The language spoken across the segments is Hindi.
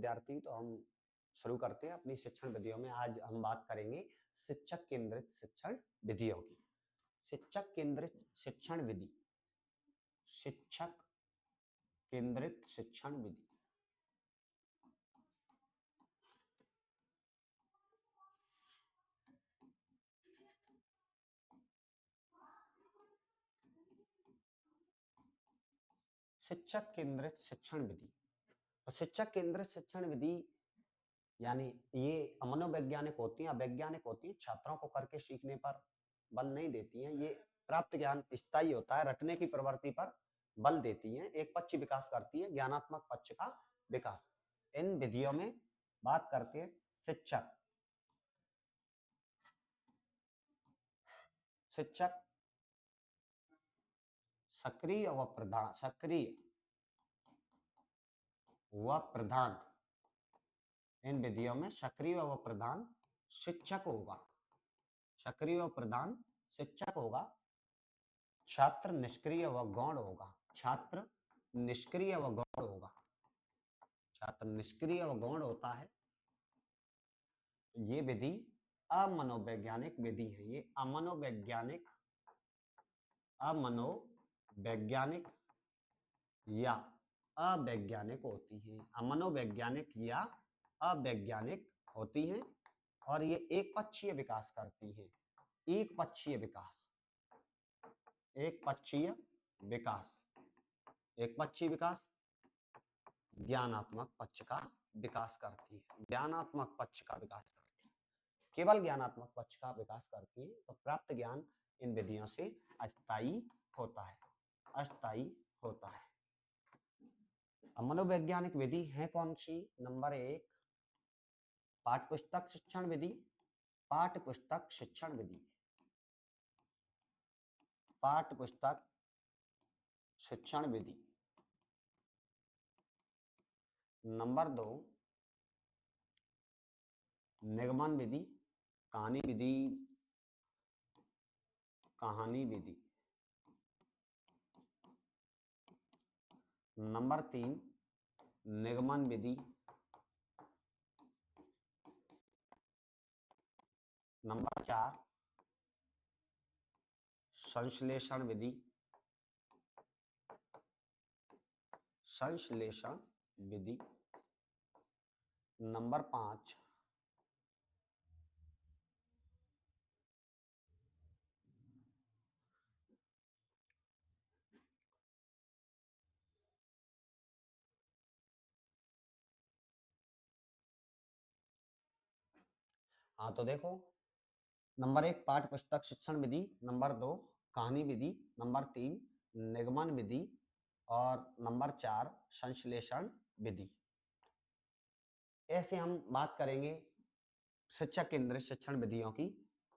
विद्यार्थी, तो हम शुरू करते हैं अपनी शिक्षण विधियों में। आज हम बात करेंगे शिक्षक केंद्रित शिक्षण विधियों की। शिक्षक केंद्रित शिक्षण विधि, शिक्षक केंद्रित शिक्षण विधि। शिक्षक केंद्रित शिक्षण विधि और शिक्षक केंद्रित शिक्षण विधि यानी ये मनोवैज्ञानिक होती हैं, अवैज्ञानिक होती हैं, छात्रों को करके सीखने पर बल नहीं देती हैं। ये प्राप्त ज्ञान स्थायी होता है, रटने की प्रवृत्ति पर बल देती हैं, एक पक्ष विकास करती है, ज्ञानात्मक पक्ष का विकास। इन विधियों में बात करके शिक्षक सक्रिय व प्रधान, इन विधियों में सक्रिय व प्रधान शिक्षक होगा, सक्रिय व प्रधान शिक्षक होगा। छात्र निष्क्रिय व गौण होगा, छात्र निष्क्रिय व गौण होगा, छात्र निष्क्रिय व गौण होता है। ये विधि अमनोवैज्ञानिक विधि है, ये अमनोवैज्ञानिक या अवैज्ञानिक होती है, अमनोवैज्ञानिक या अवैज्ञानिक होती है। और ये एक पक्षीय विकास करती है, एक पक्षीय विकास, एक पक्षीय विकास, एक पक्षीय विकास ज्ञानात्मक पक्ष का विकास करती है, ज्ञानात्मक पक्ष का विकास करती है, केवल ज्ञानात्मक पक्ष का विकास करती है। तो प्राप्त ज्ञान इन विधियों से अस्थायी होता है, अस्थायी होता है। मनोवैज्ञानिक विधि है कौन सी? नंबर 1 पाठ्यपुस्तक शिक्षण विधि, पाठ्यपुस्तक शिक्षण विधि, पाठ्यपुस्तक शिक्षण विधि। नंबर 2 निगमन विधि, कहानी विधि, कहानी विधि। नंबर 3 निगमन विधि। नंबर 4 संश्लेषण विधि, संश्लेषण विधि। नंबर 5 हाँ तो देखो, नंबर 1 पाठ्य पुस्तक शिक्षण विधि, नंबर 2 कहानी विधि, नंबर 3 निगमन विधि और नंबर 4 संश्लेषण विधि। ऐसे हम बात करेंगे शिक्षक केंद्रित शिक्षण विधियों की।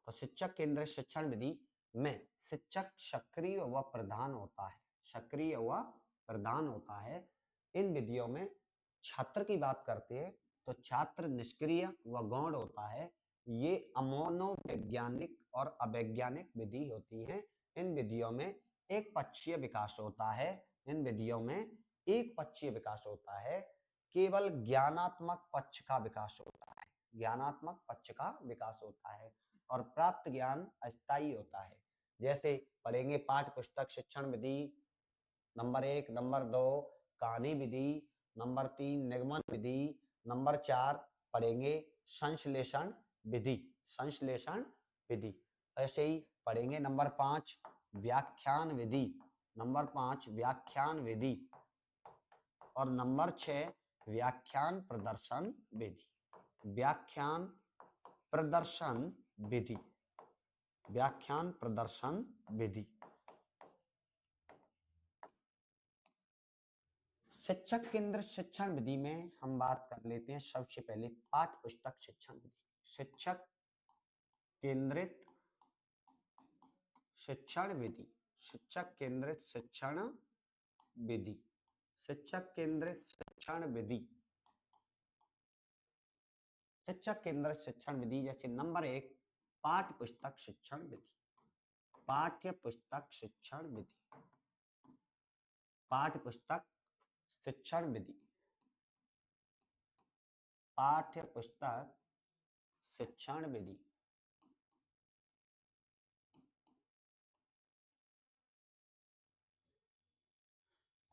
तो शिक्षक केंद्रित शिक्षण विधि में शिक्षक सक्रिय व प्रधान होता है, सक्रिय व प्रधान होता है। इन विधियों में छात्र की बात करते हैं तो छात्र निष्क्रिय व गौण होता है। ये अमनोवैज्ञानिक और अवैज्ञानिक विधि होती हैं। इन विधियों में एक पक्षीय विकास होता है, इन विधियों में एक पक्षीय विकास होता है, केवल ज्ञानात्मक पक्ष का विकास होता है, ज्ञानात्मक पक्ष का विकास होता है और प्राप्त ज्ञान अस्थायी होता है। जैसे पढ़ेंगे पाठ्य पुस्तक शिक्षण विधि, नंबर 1, नंबर 2 कहानी विधि, नंबर 3 निगमन विधि, नंबर 4 पढ़ेंगे संश्लेषण विधि, संश्लेषण विधि। ऐसे ही पढ़ेंगे नंबर 5 व्याख्यान विधि, नंबर 5 व्याख्यान विधि और नंबर 6 व्याख्यान प्रदर्शन विधि, व्याख्यान प्रदर्शन विधि, व्याख्यान प्रदर्शन विधि। शिक्षक केंद्रित शिक्षण विधि में हम बात कर लेते हैं सबसे पहले पाठ्य पुस्तक शिक्षण विधि। शिक्षक केंद्रित शिक्षण विधि, शिक्षक केंद्रित शिक्षण विधि, शिक्षक केंद्रित शिक्षण विधि, शिक्षक केंद्रित शिक्षण विधि। जैसे नंबर 1 पाठ्य पुस्तक शिक्षण विधि, पाठ्य पुस्तक शिक्षण विधि, पाठ्य पुस्तक शिक्षण विधि। पाठ्य पुस्तक शिक्षण विधि।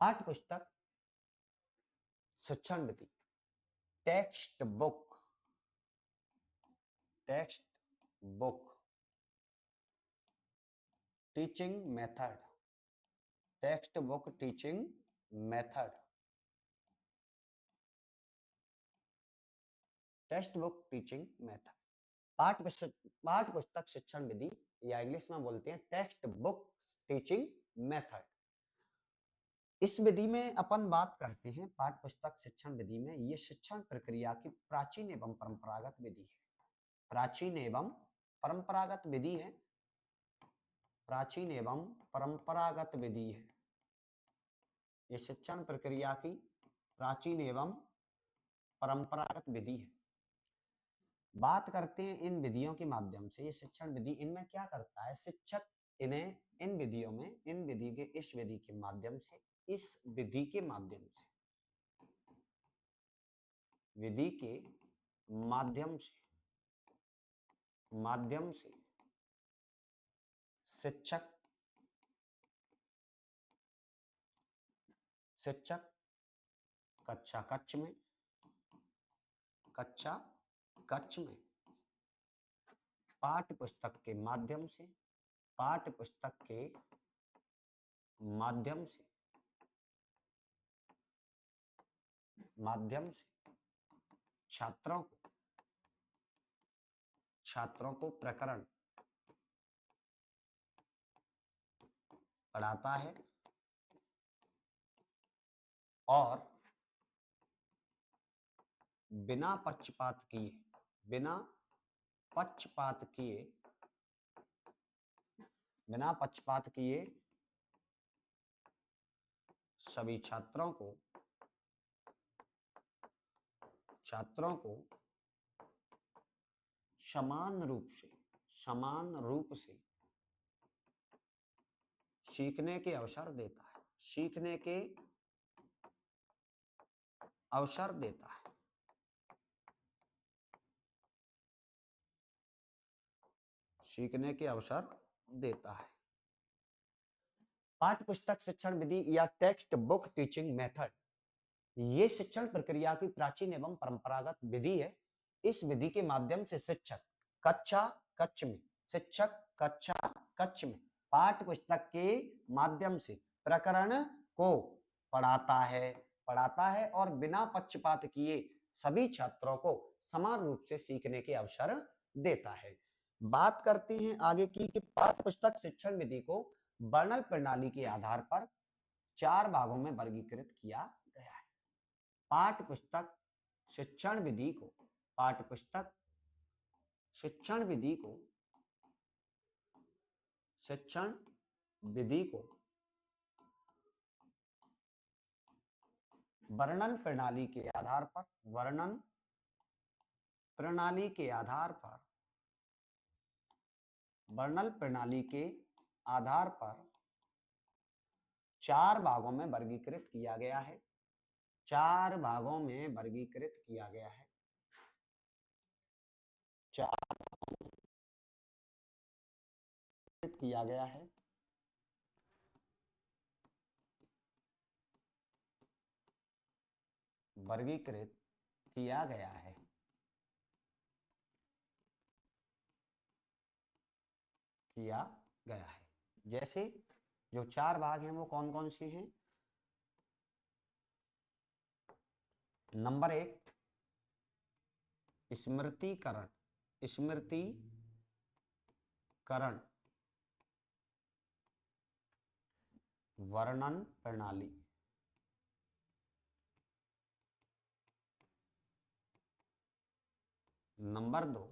पाठ्य पुस्तक शिक्षण विधि, text book, text book teaching method, text book teaching method, text book teaching method. पाठ्य पुस्तक शिक्षण विधि या इंग्लिश में बोलते हैं टेक्स्ट बुक टीचिंग मेथड। इस विधि में अपन बात करते हैं पाठ्य पुस्तक शिक्षण विधि में, ये शिक्षण प्रक्रिया की प्राचीन एवं परंपरागत विधि है। प्राचीन एवं परंपरागत विधि है, प्राचीन एवं परंपरागत विधि है। ये शिक्षण प्रक्रिया की प्राचीन एवं परंपरागत विधि है। बात करते हैं इन विधियों के माध्यम से, ये शिक्षण विधि इनमें क्या करता है, शिक्षक इन्हें इन विधियों में, इन विधि के इस विधि के माध्यम से, इस विधि के माध्यम से, विधि के माध्यम से, माध्यम से शिक्षक कक्षा कक्ष में, कक्षा कक्ष में पाठ्य पुस्तक के माध्यम से, पाठ्य पुस्तक के माध्यम से, माध्यम से छात्रों को प्रकरण पढ़ाता है और बिना पक्षपात किए, बिना पक्षपात किए, बिना पक्षपात किए सभी छात्रों को समान रूप से सीखने के अवसर देता है, सीखने के अवसर देता है। सीखने के अवसर देता है। पाठ्य पुस्तक शिक्षण विधि या टेक्स्ट बुक टीचिंग मेथड, ये शिक्षण प्रक्रिया की प्राचीन एवं परंपरागत विधि है। इस विधि के माध्यम से शिक्षक कक्षा कक्ष में, शिक्षक कक्षा कक्ष में पाठ्य पुस्तक के माध्यम से प्रकरण को पढ़ाता है और बिना पक्षपात किए सभी छात्रों को समान रूप से सीखने के अवसर देता है। बात करते हैं आगे की कि पाठ्य पुस्तक शिक्षण विधि को वर्णन प्रणाली के आधार पर 4 भागों में वर्गीकृत किया गया है। पाठ्य पुस्तक शिक्षण विधि को, पाठ्य पुस्तक शिक्षण विधि को, शिक्षण विधि को वर्णन प्रणाली के आधार पर, वर्णन प्रणाली के आधार पर, वर्णन प्रणाली के आधार पर 4 भागों में वर्गीकृत किया गया है। 4 भागों में वर्गीकृत किया गया है। 4 किया गया है। वर्गीकृत किया गया है। किया गया है। जैसे जो 4 भाग हैं वो कौन कौन से हैं? नंबर 1 स्मृतिकरण, स्मृतिकरण, वर्णन प्रणाली, नंबर 2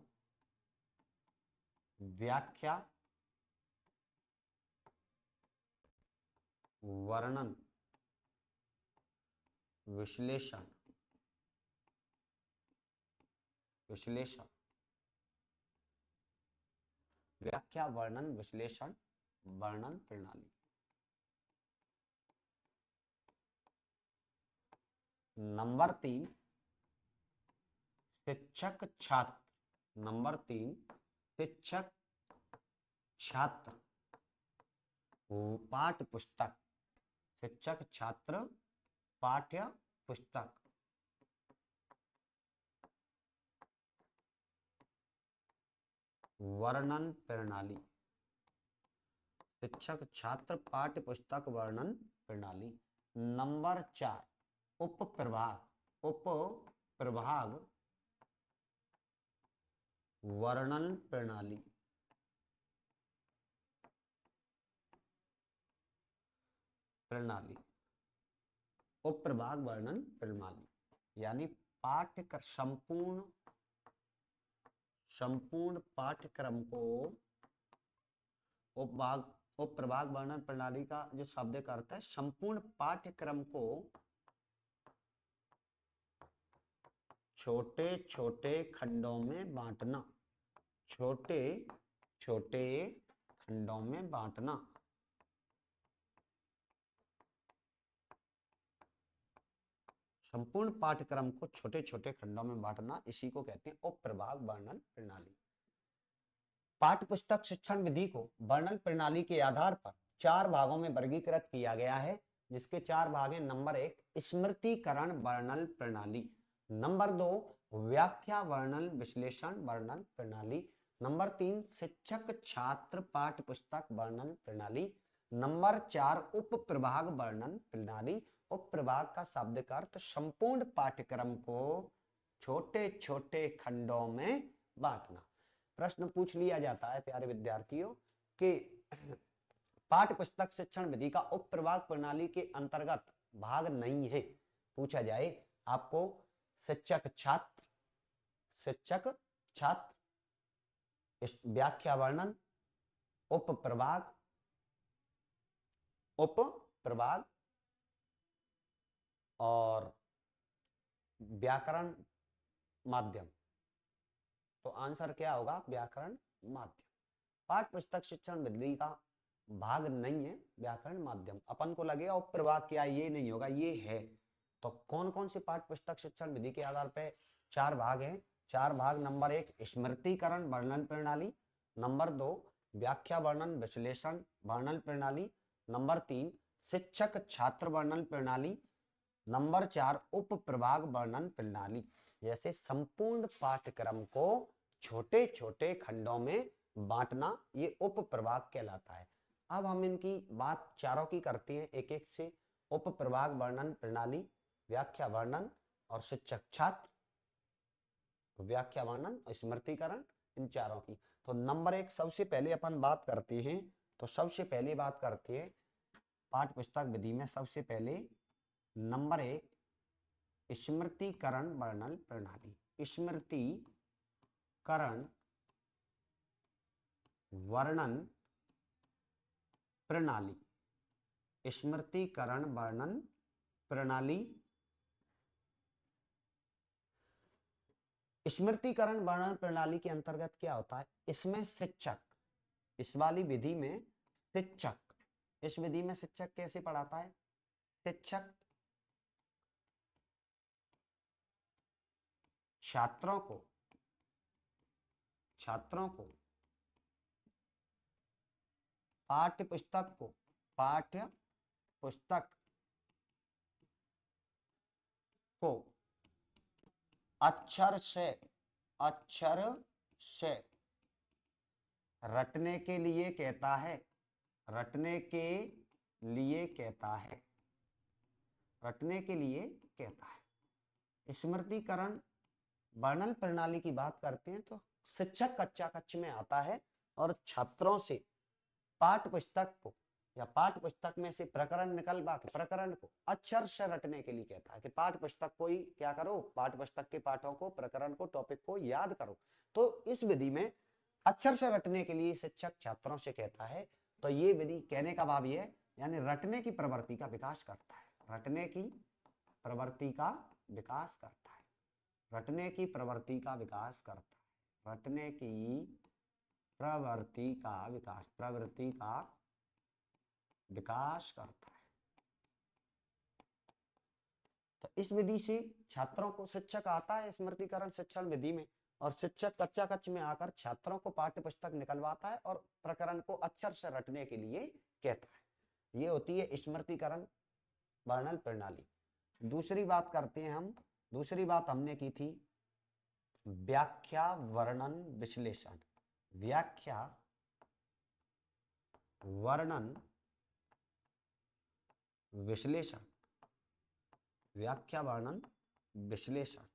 व्याख्या, वर्णन, विश्लेषण, विश्लेषण, व्याख्या, वर्णन, विश्लेषण, वर्णन प्रणाली। नंबर 3 शिक्षक छात्र, नंबर 3 शिक्षक छात्र पाठ्य पुस्तक, शिक्षक छात्र पाठ्य पुस्तक, वर्णन प्रणाली, शिक्षक छात्र पाठ्य पुस्तक वर्णन प्रणाली। नंबर 4 उप प्रभाग वर्णन प्रणाली, उप प्रभाग वर्णन प्रणाली, यानी पाठ्यक्रम संपूर्ण पाठ्यक्रम को उप प्रभाग वर्णन प्रणाली का जो शाब्दिक अर्थ है संपूर्ण पाठ्यक्रम को छोटे छोटे खंडों में बांटना, छोटे छोटे खंडों में बांटना, संपूर्ण पाठ्यक्रम को छोटे छोटे खंडों में बांटना, इसी को कहते हैं उप प्रभाग वर्णन प्रणाली। पाठ्य पुस्तक शिक्षण विधि को वर्णन प्रणाली के आधार पर 4 भागों में वर्गीकृत किया गया है, जिसके 4 भाग हैं। नंबर 1 स्मृतिकरण वर्णन प्रणाली, नंबर 2 व्याख्या वर्णन विश्लेषण वर्णन प्रणाली, नंबर 3 शिक्षक छात्र पाठ्य पुस्तक वर्णन प्रणाली, नंबर 4 उप प्रभाग वर्णन प्रणाली। उप प्रभाग का शाब्दिक अर्थ संपूर्ण पाठ्यक्रम को छोटे छोटे खंडों में बांटना। प्रश्न पूछ लिया जाता है प्यारे विद्यार्थियों कि पाठ्य पुस्तक शिक्षण विधि का उप प्रभाग प्रणाली के अंतर्गत भाग नहीं है। पूछा जाए आपको शिक्षक छात्र व्याख्या वर्णन उप प्रभाग और व्याकरण माध्यम, तो आंसर क्या होगा? व्याकरण माध्यम। पाठ्य पुस्तक शिक्षण विधि का भाग नहीं है व्याकरण माध्यम। अपन को लगेगा उप प्रभाग क्या, ये नहीं होगा, ये है। तो कौन कौन से पाठ्य पुस्तक शिक्षण विधि के आधार पे 4 भाग हैं? 4 भाग। नंबर 1 स्मृतिकरण वर्णन प्रणाली, नंबर 2 व्याख्या वर्णन विश्लेषण वर्णन प्रणाली, नंबर 3 शिक्षक छात्र वर्णन प्रणाली, नंबर 4 उप प्रभाग वर्णन प्रणाली। जैसे संपूर्ण पाठ्यक्रम को छोटे छोटे खंडों में बांटना, ये उप प्रभाग कहलाता है। अब हम इनकी बात चारों की करते हैं एक एक से। उप प्रभाग वर्णन प्रणाली, व्याख्या वर्णन और शिक्षक छात्र, व्याख्या वर्णन और स्मृतिकरण, इन चारों की। तो नंबर 1 सबसे पहले अपन बात करते हैं। तो सबसे पहले बात करते हैं पाठ्य पुस्तक विधि में सबसे पहले नंबर 1 स्मृतिकरण वर्णन प्रणाली। स्मृतिकरण वर्णन प्रणाली, स्मृतिकरण वर्णन प्रणाली। स्मृतिकरण वर्णन प्रणाली के अंतर्गत क्या होता है? इसमें शिक्षक, इस वाली विधि में शिक्षक, इस विधि में शिक्षक कैसे पढ़ाता है? शिक्षक छात्रों को पाठ्य पुस्तक को अक्षर से रटने के लिए कहता है, रटने के लिए कहता है। स्मृतिकरण वर्णन प्रणाली की बात करते हैं तो शिक्षक कक्षा कक्ष में आता है और छात्रों से पाठ्य पुस्तक को या पाठ्य पुस्तक में से प्रकरण निकलवा के प्रकरण को अक्षर से रटने के लिए कहता है कि पाठ्य पुस्तक को ही क्या करो, पाठ्य पुस्तक के पाठों को, प्रकरण को, टॉपिक को याद करो। तो इस विधि में अक्षर से रटने के लिए शिक्षक छात्रों से कहता है। तो ये विधि कहने का भाव ये, यानी रटने की प्रवृत्ति का विकास करता है, रटने की प्रवृत्ति का विकास करता है, रटने की प्रवृत्ति का विकास करता है, रटने की प्रवृत्ति का विकास करता है। तो इस विधि से छात्रों को शिक्षक आता है स्मृतिकरण शिक्षण विधि में, और शिक्षक कक्षा कक्ष में आकर छात्रों को पाठ्य पुस्तक निकलवाता है और प्रकरण को अक्षर से रटने के लिए कहता है। ये होती है स्मृतिकरण वर्णन प्रणाली। दूसरी बात करते हैं हम, दूसरी बात हमने की थी व्याख्या वर्णन विश्लेषण। व्याख्या वर्णन विश्लेषण, व्याख्या वर्णन विश्लेषण,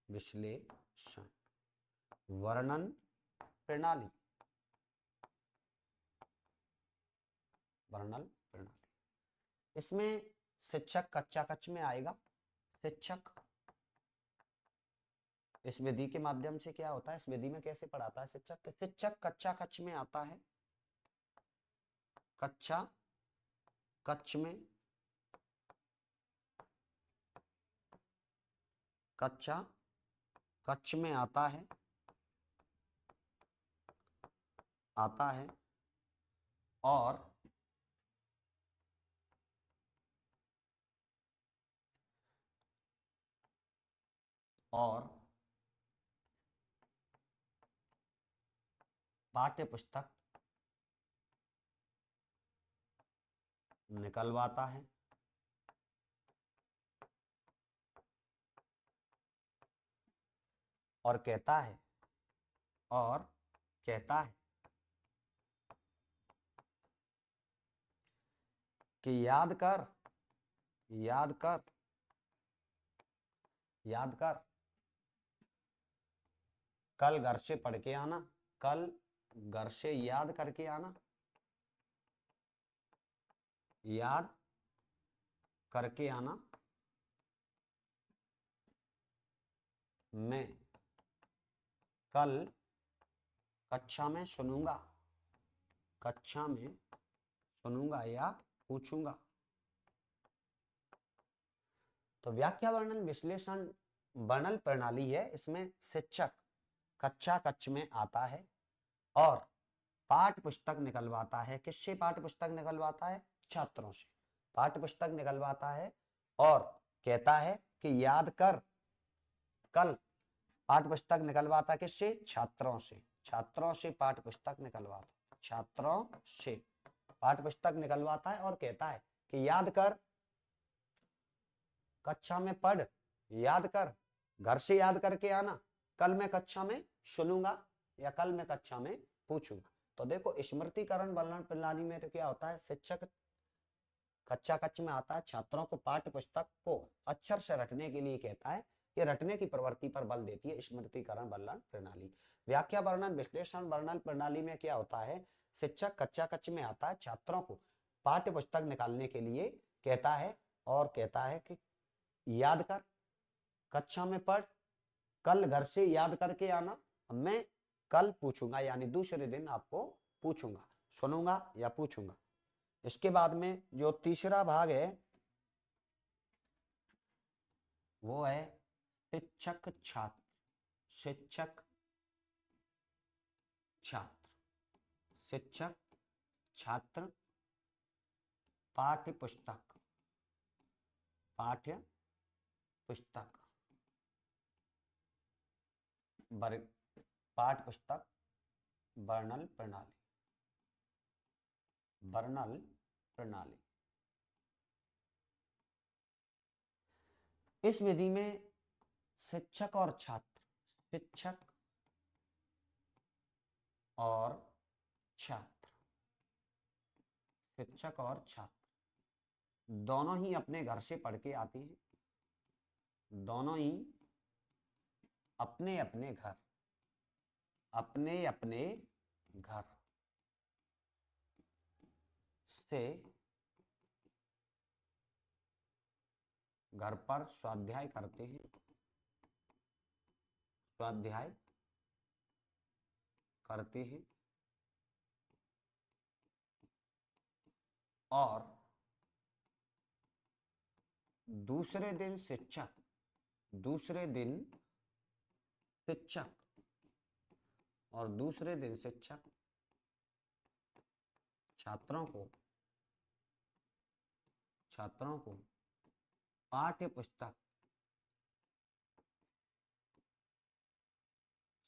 विश्लेषण वर्णन प्रणाली, वर्णन प्रणाली। इसमें शिक्षक कक्षा कक्ष में आएगा, शिक्षक इस विधि के माध्यम से क्या होता है, इस विधि में कैसे पढ़ाता है शिक्षक, शिक्षक कक्षा कक्ष में आता है, कक्षा कक्ष में, कक्षा कक्ष में आता है, आता है और पाठ्य पुस्तक निकलवाता है, और कहता है, और कहता है कि याद कर, याद कर, याद कर, कल घर से पढ़ के आना, कल घर से याद करके आना, याद करके आना, मैं कल कक्षा में सुनूंगा, कक्षा में सुनूंगा या पूछूंगा। तो व्याख्या वर्णन विश्लेषण वर्णन प्रणाली है। इसमें शिक्षक कक्षा कक्ष में आता है और पाठ्य पुस्तक निकलवाता है। किससे पाठ्य पुस्तक निकलवाता है? छात्रों से पाठ्य पुस्तक निकलवाता है और कहता है कि याद कर, कल पाठ्य पुस्तक निकलवाता किससे? छात्रों से, छात्रों से पाठ्य पुस्तक निकलवाता, छात्रों से पाठ्य पुस्तक निकलवाता है और कहता है कि याद कर, कक्षा में पढ़, याद कर, घर से याद करके आना, कल मैं कक्षा में सुनूंगा या कल मैं कक्षा में पूछूंगा। तो देखो स्मृतिकरण वर्णन प्रणाली में तो क्या होता है, शिक्षक कक्षा कक्ष में आता है, छात्रों को पाठ्य पुस्तक को अक्षर से रटने के लिए कहता है। ये रटने की प्रवृत्ति पर बल देती है स्मृतिकरण वर्णन प्रणाली। व्याख्या वर्णन विश्लेषण वर्णन प्रणाली में क्या होता है, शिक्षक कक्षा कक्ष में आता है, छात्रों को पाठ्य पुस्तक निकालने के लिए कहता है और कहता है कि याद कर, कक्षा में पढ़, कल घर से याद करके आना, मैं कल पूछूंगा, यानी दूसरे दिन आपको पूछूंगा, सुनूंगा या पूछूंगा। इसके बाद में जो तीसरा भाग है वो है शिक्षक छात्र, शिक्षक छात्र, शिक्षक छात्र पाठ्य पुस्तक, पाठ्य पुस्तक पाठ्य पुस्तक वर्णन प्रणाली, वर्णन प्रणाली। इस विधि में शिक्षक और छात्र, शिक्षक और छात्र, शिक्षक और छात्र दोनों ही अपने घर से पढ़ के आते हैं, दोनों ही अपने अपने घर, अपने अपने घर से घर पर स्वाध्याय करते हैं, स्वाध्याय करते हैं और दूसरे दिन शिक्षक, दूसरे दिन शिक्षक और दूसरे दिन शिक्षक छात्रों को पाठ्य पुस्तक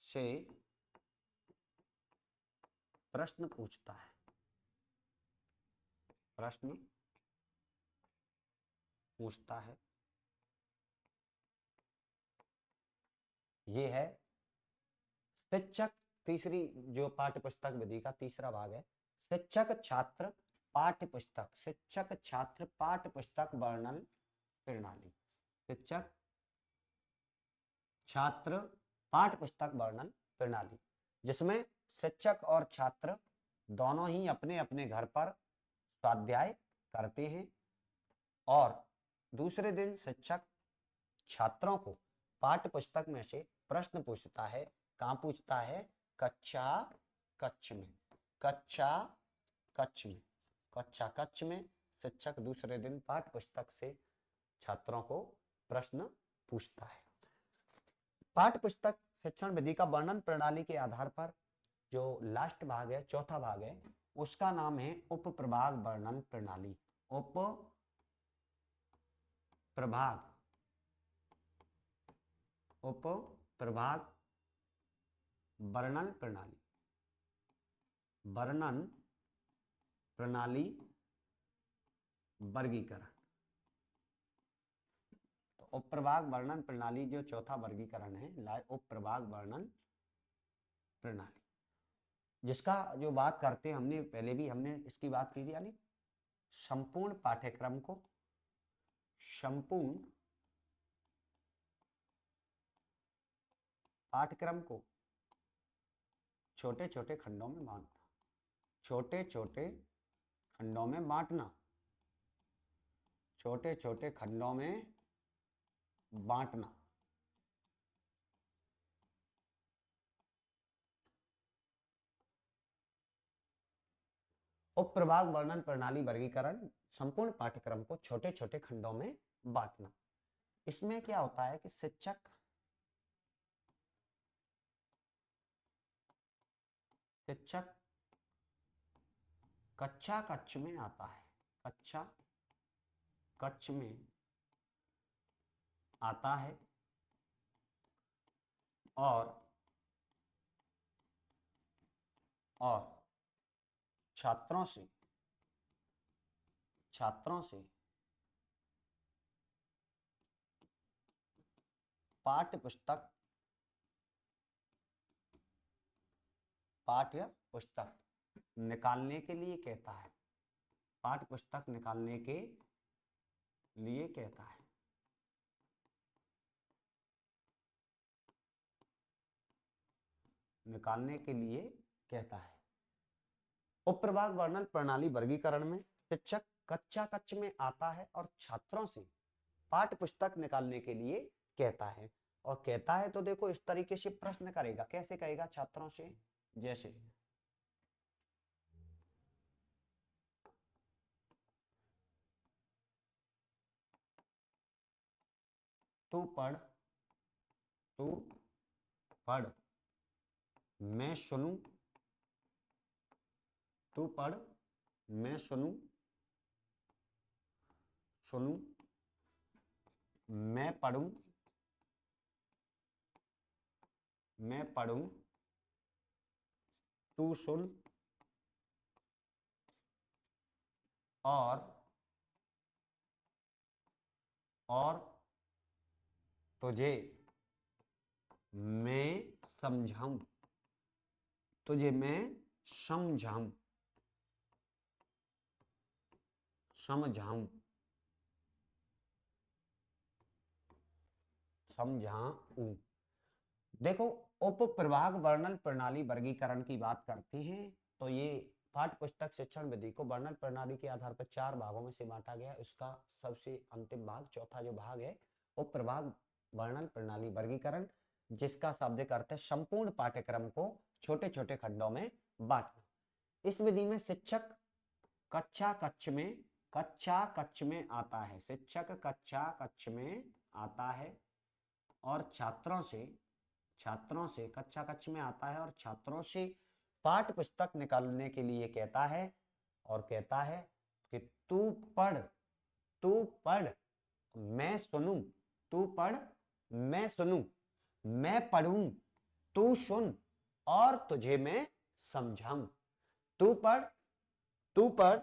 से प्रश्न पूछता है, प्रश्न पूछता है। ये है शिक्षक, तीसरी जो पाठ्य पुस्तक विधि का तीसरा भाग है, शिक्षक छात्र पाठ्य पुस्तक, शिक्षक छात्र पाठ्य पुस्तक वर्णन प्रणाली, शिक्षक छात्र पाठ्य पुस्तक वर्णन प्रणाली, जिसमें शिक्षक और छात्र दोनों ही अपने अपने घर पर स्वाध्याय करते हैं और दूसरे दिन शिक्षक छात्रों को पाठ्य पुस्तक में से प्रश्न पूछता है। कहाँ पूछता है? कक्षा कक्ष में, कक्षा कक्ष में, कक्षा कक्ष में शिक्षक दूसरे दिन पाठ्य पुस्तक से छात्रों को प्रश्न पूछता है। पाठ्य पुस्तक शिक्षण विधि का वर्णन प्रणाली के आधार पर जो लास्ट भाग है, चौथा भाग है, उसका नाम है उप प्रभाग वर्णन प्रणाली, उप प्रभाग, उप प्रभाग वर्णन प्रणाली, वर्णन प्रणाली वर्गीकरण। तो उप प्रभाग वर्णन प्रणाली जो चौथा वर्गीकरण है, उप प्रभाग वर्णन प्रणाली, जिसका जो बात करते हैं, हमने पहले भी हमने इसकी बात की थी, यानी संपूर्ण पाठ्यक्रम को, संपूर्ण पाठ्यक्रम को छोटे छोटे खंडों में बांटना, छोटे छोटे खंडों में बांटना, छोटे छोटे खंडों में बांटना। उप प्रभाग वर्णन प्रणाली वर्गीकरण, संपूर्ण पाठ्यक्रम को छोटे छोटे खंडों में बांटना। इसमें क्या होता है कि शिक्षक कक्षा कक्ष में आता है, कक्षा कक्ष में आता है और छात्रों से पाठ्य पुस्तक निकालने के लिए कहता है, पाठ्य पुस्तक निकालने के लिए कहता है। निकालने के लिए कहता है। उप प्रभाग वर्णन प्रणाली वर्गीकरण में शिक्षक कक्षा कक्ष में आता है और छात्रों से पाठ्य पुस्तक निकालने के लिए कहता है। और कहता है तो देखो इस तरीके से प्रश्न करेगा। कैसे कहेगा? छात्रों से, जैसे तू पढ़ मैं सुनूं, तू पढ़ मैं सुनूं, मैं पढ़ूं तू सुन और तुझे मैं समझाऊं, तुझे मैं समझाऊं, देखो उप प्रभाग वर्णन प्रणाली वर्गीकरण की बात करते हैं तो ये पाठ्य पुस्तक शिक्षण विधि को वर्णन प्रणाली के आधार पर 4 भागों में से बांटा गया। इसका सबसे अंतिम भाग, चौथा जो भाग है, उप प्रभाग वर्णन प्रणाली वर्गीकरण, जिसका शाब्दिक अर्थ है संपूर्ण पाठ्यक्रम को छोटे छोटे खंडों में बांटना। इस विधि में शिक्षक कक्षा कक्ष में आता है, शिक्षक कक्षा कक्ष में आता है और छात्रों से कक्षा कक्ष में आता है और छात्रों से पाठ्य पुस्तक निकालने के लिए कहता है और कहता है कि तू पढ़ मैं सुनूं तू पढ़, मैं सुनूं मैं पढ़ूं तू सुन, और तुझे मैं समझाऊं। तू पढ़, तू पढ़,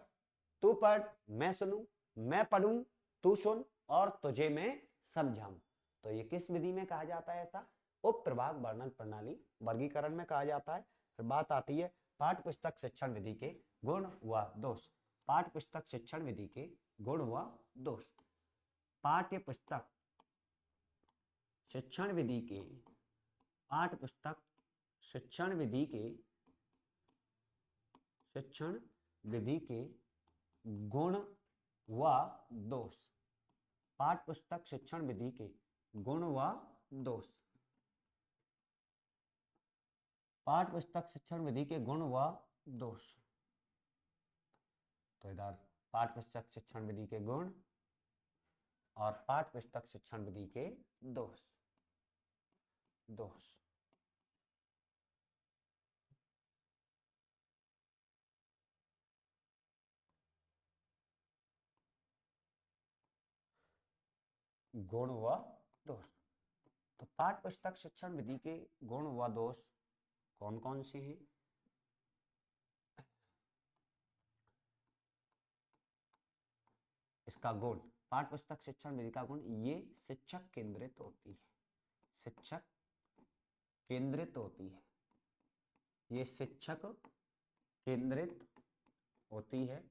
तू पढ़, मैं सुनूं मैं पढ़ूं तू सुन, और तुझे मैं समझाऊं। तो ये किस विधि में कहा जाता है ऐसा? उपप्रभाग वर्णन प्रणाली वर्गीकरण में कहा जाता है। फिर बात आती है पाठ्य पुस्तक शिक्षण विधि के गुण व दोष। पाठ्य पुस्तक शिक्षण विधि के गुण व दोष। पाठ्य पुस्तक शिक्षण विधि के पाठ्य पुस्तक शिक्षण विधि के गुण व दोष। पाठ्य पुस्तक शिक्षण विधि के गुण व दोष। पाठ्य पुस्तक शिक्षण विधि के गुण व दोष। तो इधर पाठ्य पुस्तक शिक्षण विधि के गुण और पाठ्य पुस्तक शिक्षण विधि के दोष। गुण व दोष। तो पाठ्य पुस्तक शिक्षण विधि के गुण व दोष कौन कौन से हैं? इसका गुण, पाठ्य पुस्तक शिक्षण विधि का गुण, ये शिक्षक केंद्रित होती है। शिक्षक केंद्रित होती है। ये शिक्षक केंद्रित होती है।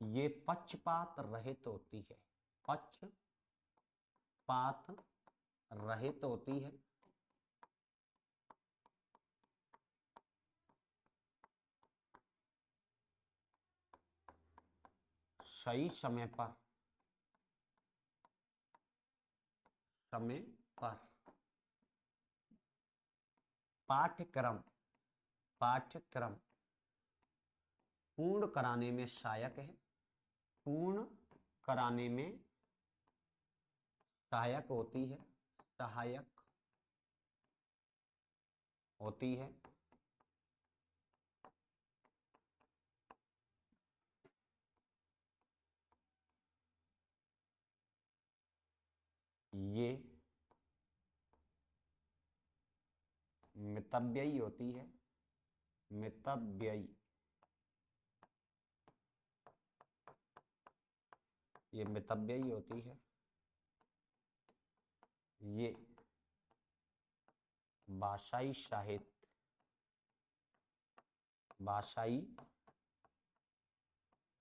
ये पक्षपात रहित होती है। पक्षपात रहित होती है। सही समय पर पाठ्यक्रम पूर्ण कराने में सहायक है। पूर्ण कराने में सहायक होती है। सहायक होती है। ये मितव्ययी होती है। मितव्ययी। ये मितव्ययी होती है। ये भाषाई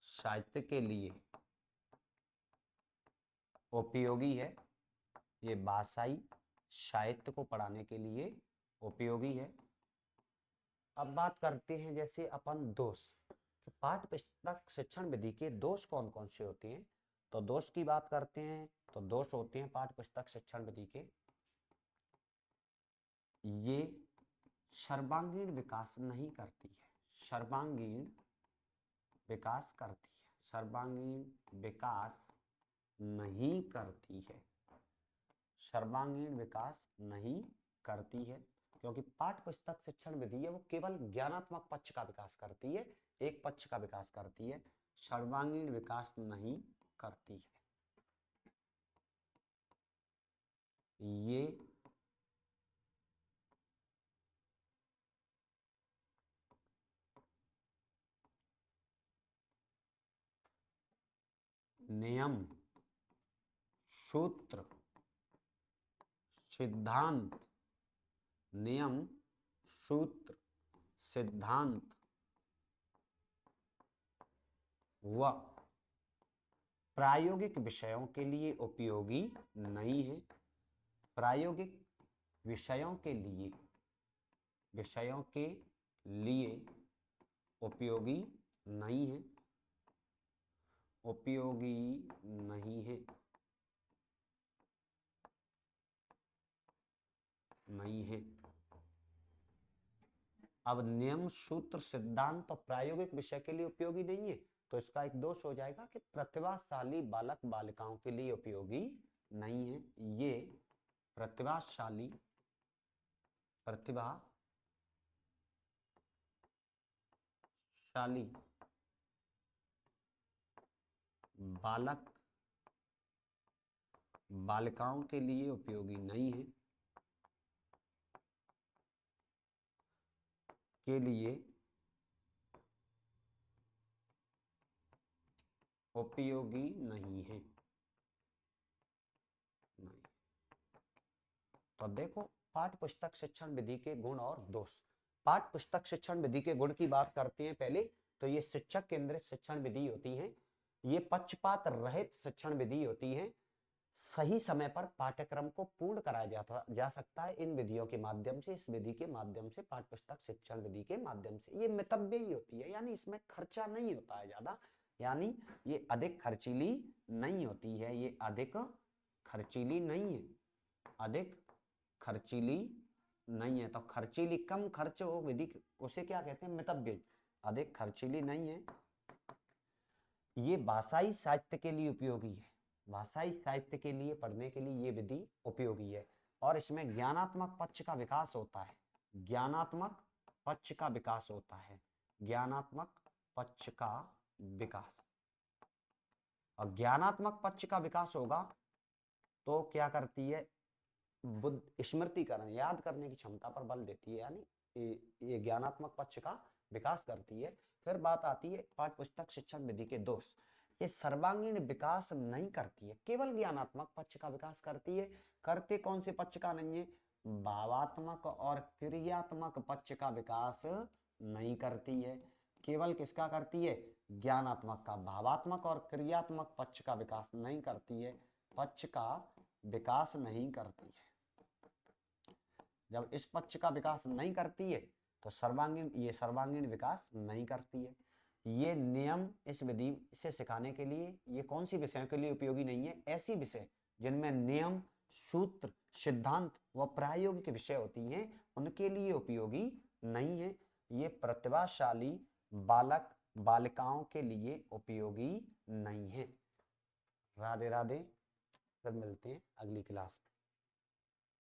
साहित्य के लिए उपयोगी है। ये भाषाई साहित्य को पढ़ाने के लिए उपयोगी है। अब बात करते हैं जैसे अपन दोष। पाठ्य पुस्तक शिक्षण विधि के दोष कौन कौन से होते हैं? तो दोष की बात करते हैं तो दोष होते हैं पाठ्य पुस्तक शिक्षण विधि के, ये सर्वांगीण विकास नहीं करती है। सर्वांगीण विकास करती है। सर्वांगीण विकास नहीं करती है। सर्वांगीण विकास नहीं करती है, क्योंकि पाठ्य पुस्तक शिक्षण विधि है वो केवल ज्ञानात्मक पक्ष का विकास करती है, एक पक्ष का विकास करती है, सर्वांगीण विकास नहीं करती है। ये नियम, सूत्र, सिद्धांत, नियम, सूत्र, सिद्धांत व प्रायोगिक विषयों के लिए उपयोगी नहीं है। प्रायोगिक विषयों के लिए उपयोगी नहीं है। उपयोगी नहीं है। नहीं है। अब नियम, सूत्र, सिद्धांत और प्रायोगिक विषय के लिए उपयोगी नहीं है, तो इसका एक दोष हो जाएगा कि प्रतिभाशाली बालक बालिकाओं के लिए उपयोगी नहीं है। ये प्रतिभाशाली प्रतिभाशाली बालक बालिकाओं के लिए उपयोगी नहीं है, के लिए उपयोगी नहीं है। नहीं। तो अब देखो पाठ्य पुस्तक शिक्षण विधि के गुण और दोष। पाठ्य पुस्तक शिक्षण विधि के गुण की बात करते हैं पहले, तो ये शिक्षक केंद्रित शिक्षण विधि होती है, ये पक्षपात रहित शिक्षण विधि होती है, सही समय पर पाठ्यक्रम को पूर्ण कराया जा सकता है इन विधियों के माध्यम से, इस विधि के माध्यम से, पाठ्य पुस्तक शिक्षण विधि के माध्यम से। ये मितव्ययी ही होती है, यानी इसमें खर्चा नहीं होता है ज्यादा, यानी ये अधिक खर्चीली नहीं होती है, ये अधिक खर्चीली नहीं है, अधिक खर्चीली नहीं है। तो खर्चीली, कम खर्च हो विधि, उसे क्या कहते हैं, मितव्ययी। अधिक खर्चीली नहीं है। ये भाषाई साहित्य के लिए उपयोगी है, भाषाई साहित्य के लिए पढ़ने के लिए ये विधि उपयोगी है, और इसमें ज्ञानात्मक पक्ष का विकास होता है, ज्ञानात्मक पक्ष का विकास होता है, ज्ञानात्मक पक्ष का विकास। और ज्ञानात्मक पक्ष का विकास होगा तो क्या करती है, बुद्ध स्मृतिकरण, याद करने की क्षमता पर बल देती है, यानी ये ज्ञानात्मक पक्ष का विकास करती है। फिर बात आती है पाठ्य पुस्तक शिक्षण विधि के दोष। ये सर्वांगीण विकास नहीं करती है, केवल ज्ञानात्मक पक्ष का विकास करती है। करते कौन से पक्ष का नहीं है, भावात्मक और क्रियात्मक पक्ष का विकास नहीं करती है। केवल किसका करती है, ज्ञानात्मक का। भावात्मक और क्रियात्मक पक्ष का विकास नहीं करती है, पक्ष का विकास नहीं करती है। जब इस पक्ष का विकास नहीं करती है तो सर्वांगीण विकास नहीं करती है। ये नियम इस विधि से सिखाने के लिए, ये कौन सी विषयों के लिए उपयोगी नहीं है, ऐसी विषय जिनमें नियम, सूत्र, सिद्धांत व प्रायोगिक विषय होती हैं, उनके लिए उपयोगी नहीं है। ये प्रतिभाशाली बालक बालिकाओं के लिए उपयोगी नहीं है। राधे राधे, फिर मिलते हैं अगली क्लास में।